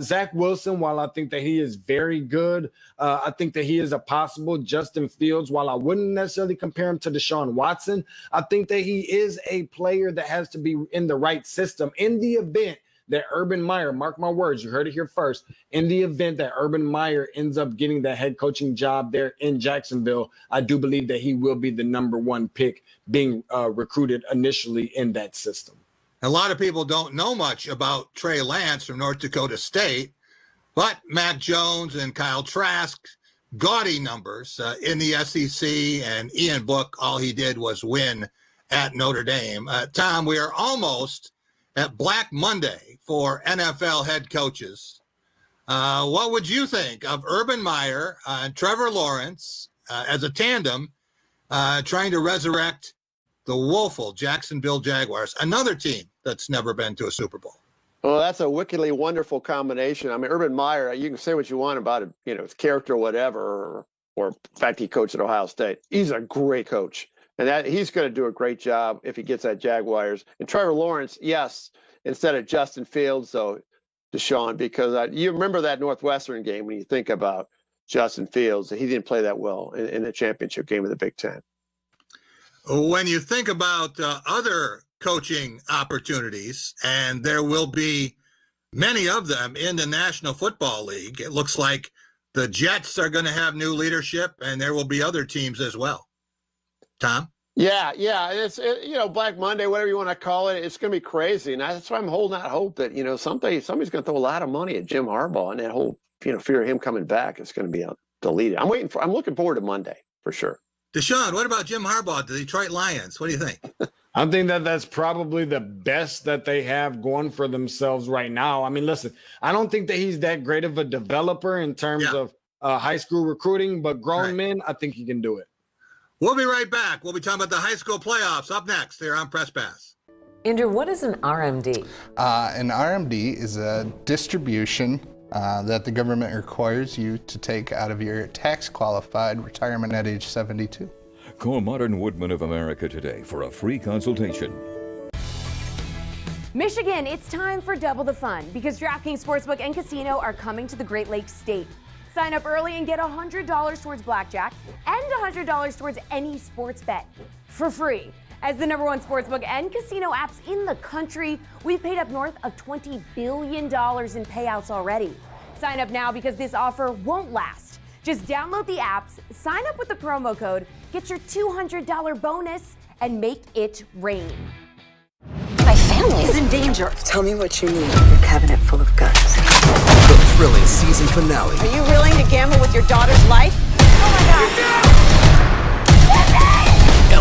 Zach Wilson, while I think that he is very good, I think that he is a possible Justin Fields. While I wouldn't necessarily compare him to Deshaun Watson, I think that he is a player that has to be in the right system in the event that Urban Meyer, mark my words, you heard it here first, in the event that Urban Meyer ends up getting that head coaching job there in Jacksonville, I do believe that he will be the number 1 pick being recruited initially in that system. A lot of people don't know much about Trey Lance from North Dakota State, but Mac Jones and Kyle Trask, gaudy numbers in the SEC, and Ian Book, all he did was win at Notre Dame. Tom, we are almost at Black Monday for NFL head coaches. What would you think of Urban Meyer and Trevor Lawrence as a tandem trying to resurrect the woeful Jacksonville Jaguars, another team that's never been to a Super Bowl? Well, that's a wickedly wonderful combination. I mean, Urban Meyer, you can say what you want about it, his character or whatever, or the fact he coached at Ohio State. He's a great coach. And that he's going to do a great job if he gets that Jaguars. And Trevor Lawrence, yes, instead of Justin Fields, so DeShaun, because you remember that Northwestern game when you think about Justin Fields, he didn't play that well in the championship game of the Big Ten. When you think about other coaching opportunities, and there will be many of them in the National Football League, it looks like the Jets are going to have new leadership, and there will be other teams as well. Tom? Yeah. It's Black Monday, whatever you want to call it. It's going to be crazy, and that's why I'm holding out hope that somebody's going to throw a lot of money at Jim Harbaugh, and that whole fear of him coming back is going to be deleted. I'm looking forward to Monday for sure. DeShaun, what about Jim Harbaugh, the Detroit Lions? What do you think? I think that's probably the best that they have going for themselves right now. I mean, listen, I don't think that he's that great of a developer in terms of high school recruiting, but grown men, I think he can do it. We'll be right back. We'll be talking about the high school playoffs up next here on Press Pass. Andrew, what is an RMD? An RMD is a distribution that the government requires you to take out of your tax-qualified retirement at age 72. Call Modern Woodman of America today for a free consultation. Michigan, it's time for double the fun because DraftKings Sportsbook and Casino are coming to the Great Lakes State. Sign up early and get $100 towards blackjack and $100 towards any sports bet for free. As the #1 sportsbook and casino apps in the country, we've paid up north of $20 billion in payouts already. Sign up now because this offer won't last. Just download the apps, sign up with the promo code, get your $200 bonus, and make it rain. My family is in danger. Tell me what you need. Your cabinet full of guns. The thrilling season finale. Are you willing to gamble with your daughter's life?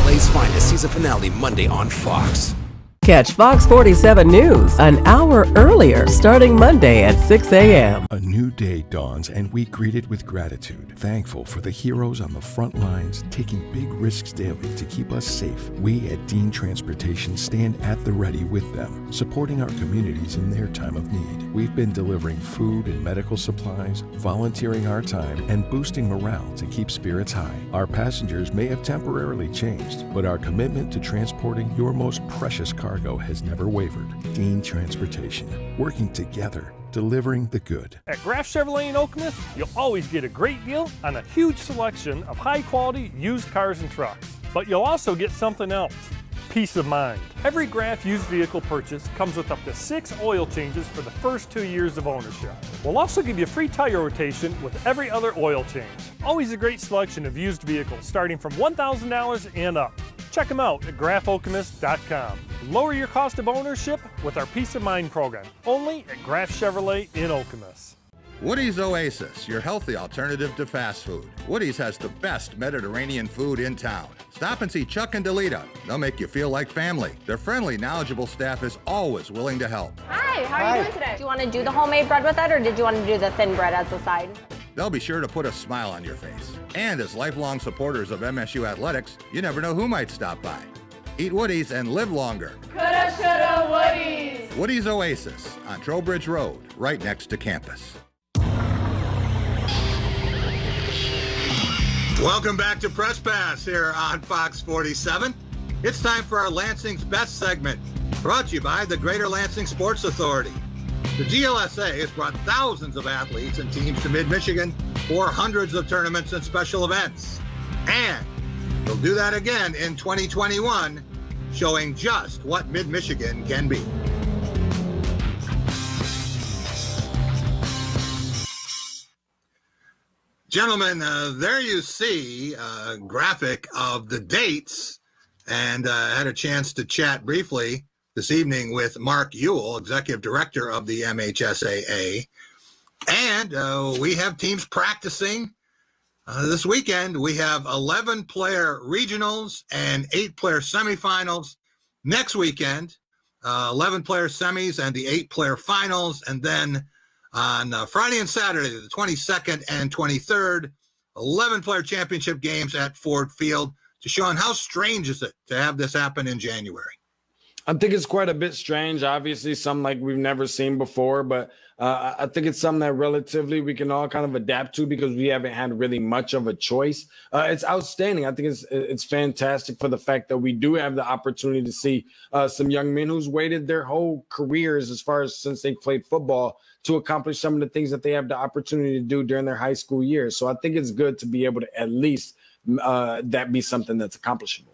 LA's finest season finale Monday on Fox. Catch Fox 47 News an hour earlier, starting Monday at 6 a.m. A new day dawns and we greet it with gratitude, thankful for the heroes on the front lines taking big risks daily to keep us safe. We at Dean Transportation stand at the ready with them, supporting our communities in their time of need. We've been delivering food and medical supplies, volunteering our time, and boosting morale to keep spirits high. Our passengers may have temporarily changed, but our commitment to transporting your most precious cargo has never wavered. Dean Transportation, working together, delivering the good. At Graff Chevrolet in Okemos, you'll always get a great deal on a huge selection of high-quality used cars and trucks. But you'll also get something else, peace of mind. Every Graff used vehicle purchase comes with up to 6 oil changes for the first 2 years of ownership. We'll also give you free tire rotation with every other oil change. Always a great selection of used vehicles starting from $1,000 and up. Check them out at graffokemos.com. Lower your cost of ownership with our Peace of Mind program, only at Graff Chevrolet in Okemos. Woody's Oasis, your healthy alternative to fast food. Woody's has the best Mediterranean food in town. Stop and see Chuck and Delita. They'll make you feel like family. Their friendly, knowledgeable staff is always willing to help. Hi, how are you doing today? Do you want to do the homemade bread with it, or did you want to do the thin bread as the side? They'll be sure to put a smile on your face. And as lifelong supporters of MSU athletics, you never know who might stop by. Eat Woody's and live longer. Coulda, shoulda, Woody's. Woody's Oasis on Trowbridge Road, right next to campus. Welcome back to Press Pass here on Fox 47. It's time for our Lansing's Best segment, brought to you by the Greater Lansing Sports Authority. The GLSA has brought thousands of athletes and teams to Mid-Michigan for hundreds of tournaments and special events. And they'll do that again in 2021, showing just what Mid-Michigan can be. Gentlemen, there you see a graphic of the dates, and had a chance to chat briefly this evening with Mark Ewell, Executive Director of the MHSAA. And we have teams practicing this weekend. We have 11-player regionals and 8-player semifinals. Next weekend, 11-player semis and the 8-player finals. And then on Friday and Saturday, the 22nd and 23rd, 11-player championship games at Ford Field. DeShaun, how strange is it to have this happen in January? I think it's quite a bit strange. Obviously, something like we've never seen before, but I think it's something that relatively we can all kind of adapt to because we haven't had really much of a choice. It's outstanding. I think it's fantastic for the fact that we do have the opportunity to see some young men who's waited their whole careers as far as since they played football to accomplish some of the things that they have the opportunity to do during their high school years. So I think it's good to be able to at least that be something that's accomplishable.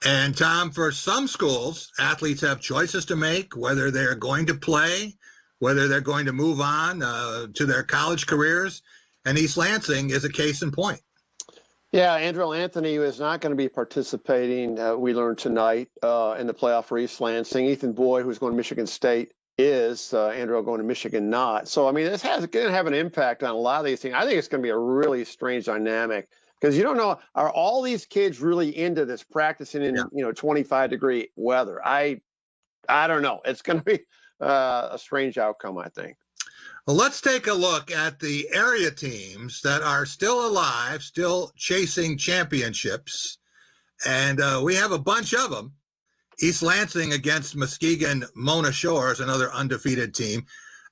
And Tom, for some schools, athletes have choices to make, whether they're going to play, whether they're going to move on to their college careers. And East Lansing is a case in point. Yeah, Andrew Anthony is not going to be participating, we learned tonight, in the playoff for East Lansing. Ethan Boyd, who's going to Michigan State, is. Andrew going to Michigan, not. So, I mean, this is going to have an impact on a lot of these things. I think it's going to be a really strange dynamic. Because you don't know, are all these kids really into this practicing in 25-degree weather? I don't know. It's going to be a strange outcome, I think. Well, let's take a look at the area teams that are still alive, still chasing championships. And we have a bunch of them. East Lansing against Muskegon Mona Shores, another undefeated team.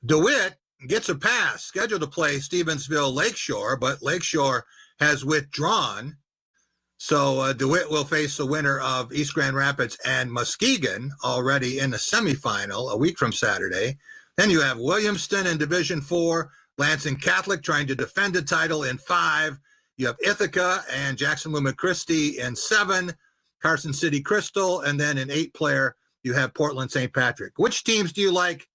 DeWitt gets a pass, scheduled to play Stevensville Lakeshore, but Lakeshore has withdrawn. So DeWitt will face the winner of East Grand Rapids and Muskegon already in the semifinal a week from Saturday. Then you have Williamston in Division 4, Lansing Catholic trying to defend the title in 5. You have Ithaca and Jackson Lumen Christi in 7, Carson City Crystal, and then in 8-player, you have Portland St. Patrick. Which teams do you like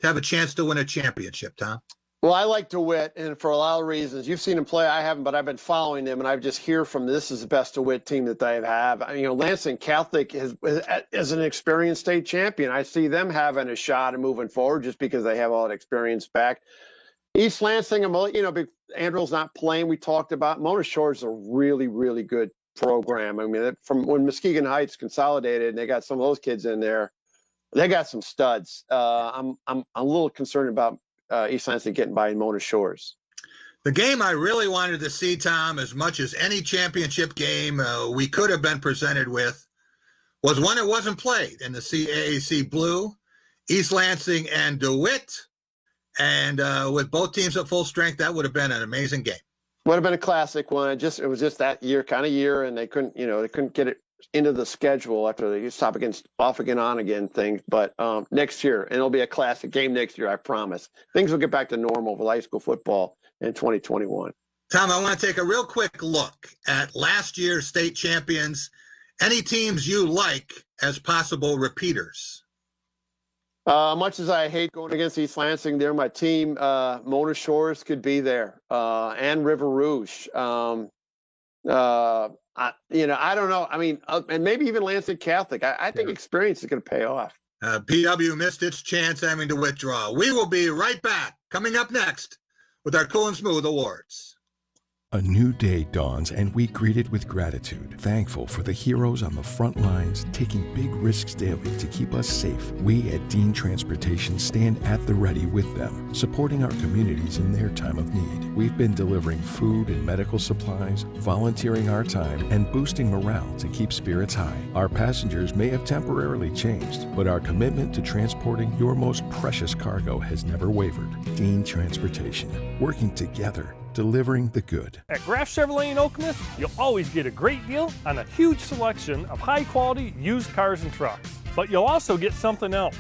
to have a chance to win a championship, Tom? Well, I like DeWitt, and for a lot of reasons. You've seen him play. I haven't, but I've been following them, and I just hear from this is the best DeWitt team that they have. Lansing Catholic is an experienced state champion. I see them having a shot and moving forward just because they have all that experience back. East Lansing, Andrew's not playing. We talked about Mona Shores is a really, really good program. I mean, from when Muskegon Heights consolidated, and they got some of those kids in there, they got some studs. I'm a little concerned about East Lansing getting by in Mona Shores. The game I really wanted to see, Tom, as much as any championship game we could have been presented with, was one that wasn't played in the CAAC Blue, East Lansing and DeWitt. And with both teams at full strength, that would have been an amazing game. Would have been a classic one. It was just that year, and they couldn't get it into the schedule after they stop against off again, on again thing. But next year, and it'll be a classic game next year, I promise. Things will get back to normal for high school football in 2021. Tom, I want to take a real quick look at last year's state champions. Any teams you like as possible repeaters? Much as I hate going against East Lansing, they're my team. Mona Shores could be there, and River Rouge. I don't know. I mean, and maybe even Lansing Catholic. I think experience is going to pay off. PW missed its chance having to withdraw. We will be right back. Coming up next with our Cool and Smooth Awards. A new day dawns and we greet it with gratitude, thankful for the heroes on the front lines taking big risks daily to keep us safe. We at Dean Transportation stand at the ready with them, supporting our communities in their time of need. We've been delivering food and medical supplies, volunteering our time, and boosting morale to keep spirits high. Our passengers may have temporarily changed, but our commitment to transporting your most precious cargo has never wavered. Dean Transportation, working together, delivering the good. At Graf Chevrolet in Okemos, you'll always get a great deal on a huge selection of high-quality used cars and trucks. But you'll also get something else,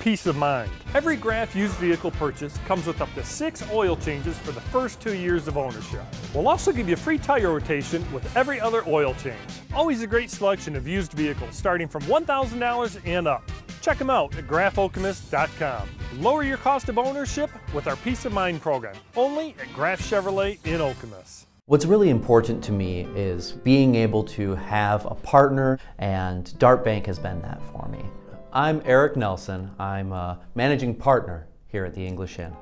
peace of mind. Every Graf used vehicle purchase comes with up to 6 oil changes for the first 2 years of ownership. We'll also give you free tire rotation with every other oil change. Always a great selection of used vehicles starting from $1,000 and up. Check them out at grafokemos.com. Lower your cost of ownership with our Peace of Mind program, only at Graf Chevrolet in Okemos. What's really important to me is being able to have a partner, and Dart Bank has been that for me. I'm Eric Nelson. I'm a managing partner here at the English Inn.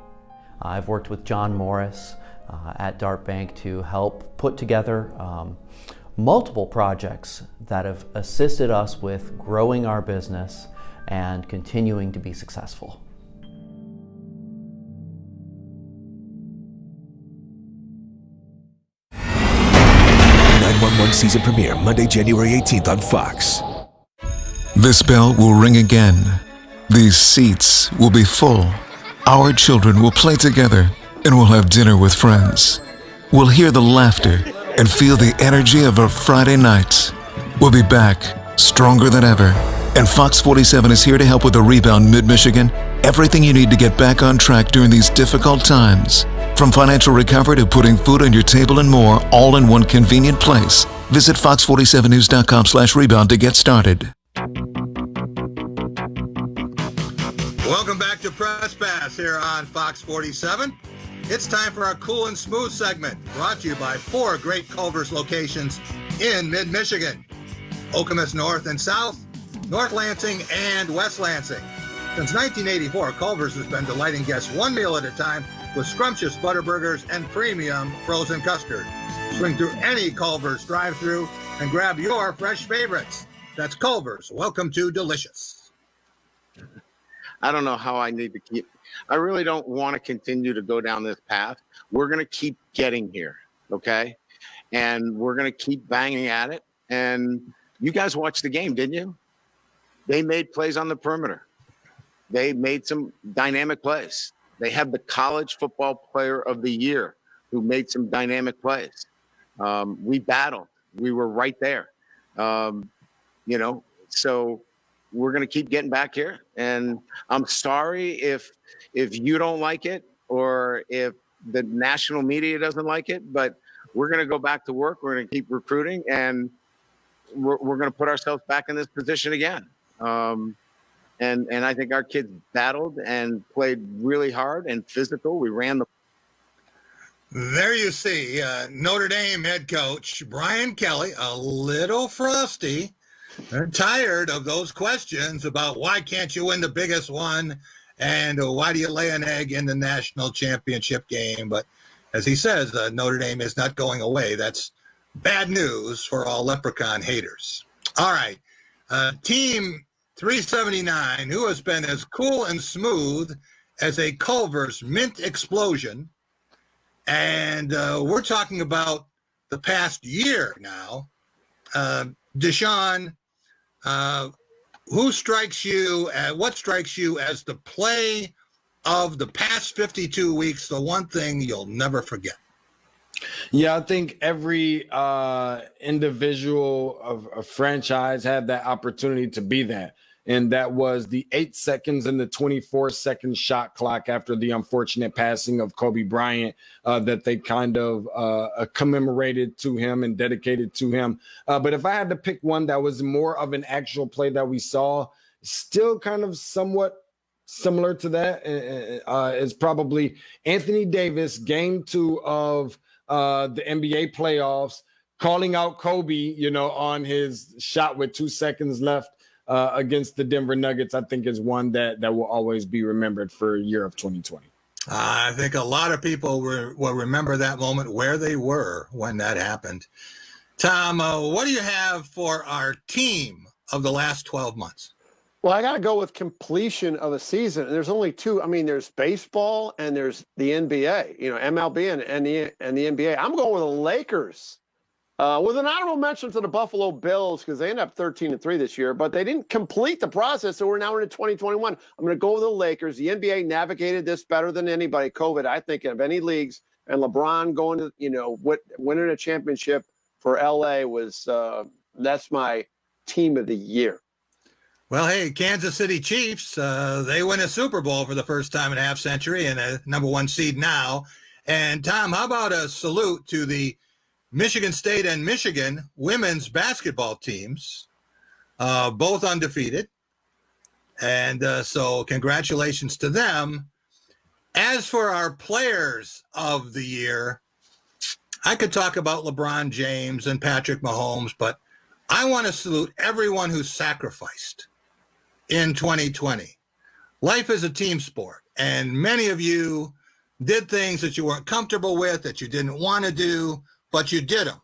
I've worked with John Morris at Dart Bank to help put together multiple projects that have assisted us with growing our business and continuing to be successful. 911 season premiere Monday, January 18th on Fox. This bell will ring again. These seats will be full. Our children will play together and we'll have dinner with friends. We'll hear the laughter and feel the energy of a Friday night. We'll be back, stronger than ever. And Fox 47 is here to help with the Rebound Mid-Michigan. Everything you need to get back on track during these difficult times. From financial recovery to putting food on your table and more, all in one convenient place. Visit fox47news.com/rebound to get started. Welcome back to Press Pass here on Fox 47. It's time for our Cool and Smooth segment, brought to you by 4 great Culver's locations in Mid-Michigan. Okemos North and South, North Lansing, and West Lansing. Since 1984, Culver's has been delighting guests one meal at a time with scrumptious Butterburgers and premium frozen custard. Swing through any Culver's drive-thru and grab your fresh favorites. That's Culver's. Welcome to Delicious. I don't know how I need to keep. I really don't want to continue to go down this path. We're going to keep getting here, okay? And we're going to keep banging at it. And you guys watched the game, didn't you? They made plays on the perimeter. They made some dynamic plays. They had the College Football Player of the Year who made some dynamic plays. We battled. We were right there. So we're going to keep getting back here. And I'm sorry if you don't like it or if the national media doesn't like it, but we're going to go back to work. We're going to keep recruiting, and we're going to put ourselves back in this position again. And I think our kids battled and played really hard and physical. We ran the. There you see Notre Dame head coach Brian Kelly, a little frosty. They're tired of those questions about why can't you win the biggest one and why do you lay an egg in the national championship game. But as he says, Notre Dame is not going away. That's bad news for all Leprechaun haters. All right. Team 379, who has been as cool and smooth as a Culver's mint explosion. And we're talking about the past year now. DeShaun, what strikes you as the play of the past 52 weeks, the one thing you'll never forget? Yeah, I think every individual of a franchise had that opportunity to be that. And that was the 8 seconds and the 24-second shot clock after the unfortunate passing of Kobe Bryant that they kind of commemorated to him and dedicated to him. But if I had to pick one that was more of an actual play that we saw, still kind of somewhat similar to that, is probably Anthony Davis, game 2 of the NBA playoffs, calling out Kobe, on his shot with 2 seconds left. Against the Denver Nuggets, I think is one that will always be remembered for a year of 2020. I think a lot of people will remember that moment, where they were when that happened. Tom, what do you have for our team of the last 12 months? Well, I got to go with completion of a season. And there's only 2. I mean, there's baseball and there's the NBA, MLB and the NBA. I'm going with the Lakers. With an honorable mention to the Buffalo Bills, because they ended up 13-3 this year, but they didn't complete the process, so we're now into 2021. I'm going to go with the Lakers. The NBA navigated this better than anybody. COVID, I think, of any leagues, and LeBron going to, winning a championship for LA was that's my team of the year. Well, hey, Kansas City Chiefs, they win a Super Bowl for the first time in a half century and a number 1 seed now. And Tom, how about a salute to the Michigan State and Michigan women's basketball teams, both undefeated. And so congratulations to them. As for our players of the year, I could talk about LeBron James and Patrick Mahomes, but I want to salute everyone who sacrificed in 2020. Life is a team sport, and many of you did things that you weren't comfortable with, that you didn't want to do, but you did them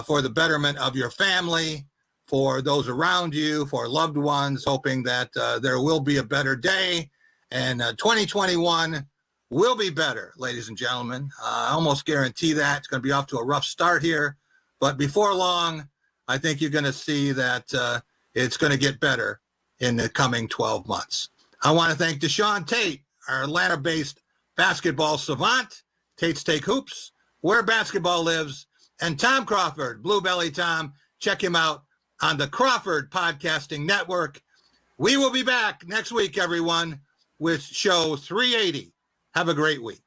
for the betterment of your family, for those around you, for loved ones, hoping that there will be a better day. And 2021 will be better, ladies and gentlemen. I almost guarantee that. It's going to be off to a rough start here. But before long, I think you're going to see that it's going to get better in the coming 12 months. I want to thank DeShaun Tate, our Atlanta-based basketball savant, Tate's Take Hoops, Where Basketball Lives, and Tom Crawford, Blue Belly Tom. Check him out on the Crawford Podcasting Network. We will be back next week, everyone, with show 380. Have a great week.